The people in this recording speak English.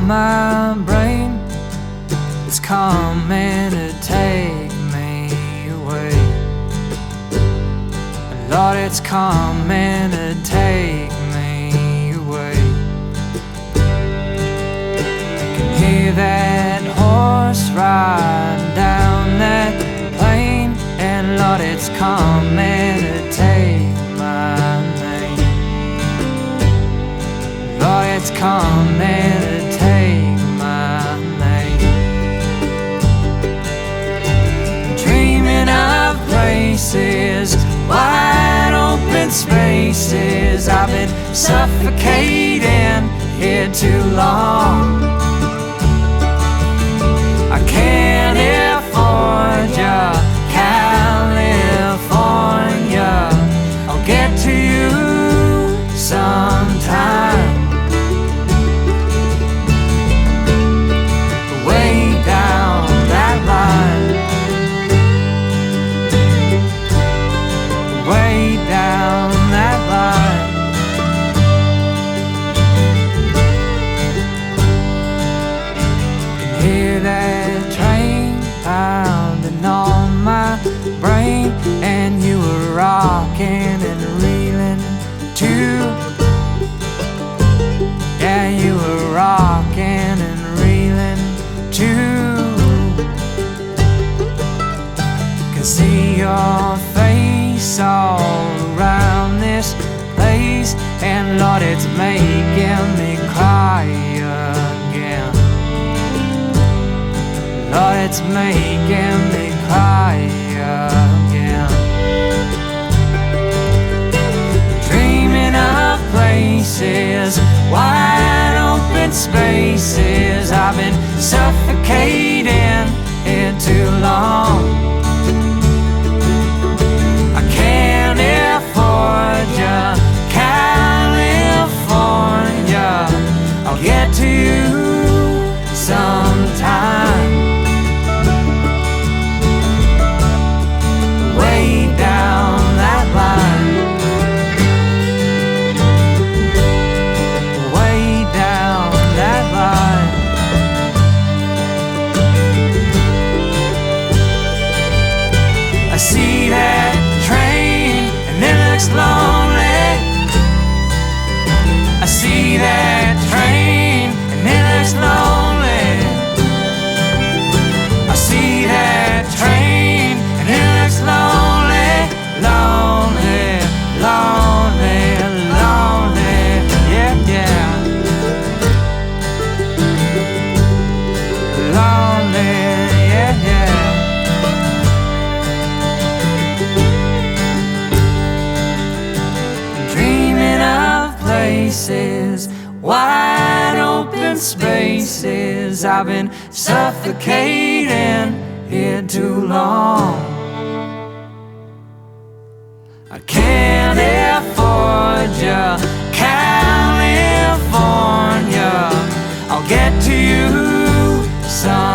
my brain is coming to take me away. Lord, it's coming to take me away. Can hear that horse riding down that plain, and Lord, it's coming to take my name. Lord, it's coming to take my name. Dreaming of places, wide open spaces. I've been suffocating here too long. I can't afford ya, California. I'll get to you sometime. Way down that line, way down that line. Can hear that train pounding on my brain, and you were rocking and reeling too. Yeah, you were rocking and reeling too. Can see your face all around this place, and Lord, it's making me cry again. Lord, it's making me cry again. Dreaming of places, wide open spaces. I've been suffocating here too long. I can't afford ya, California. I'll get to you sometime. Way down that line, way down that line. I see that train and it looks lonely. I see that train and it looks lonely. I see that train and it looks lonely, lonely, lonely, lonely. Yeah, yeah. Lonely, yeah, yeah. Dreaming of places, wide open spaces. I've been suffocating here too long. I can't afford ya, California. I'll get to you sometime.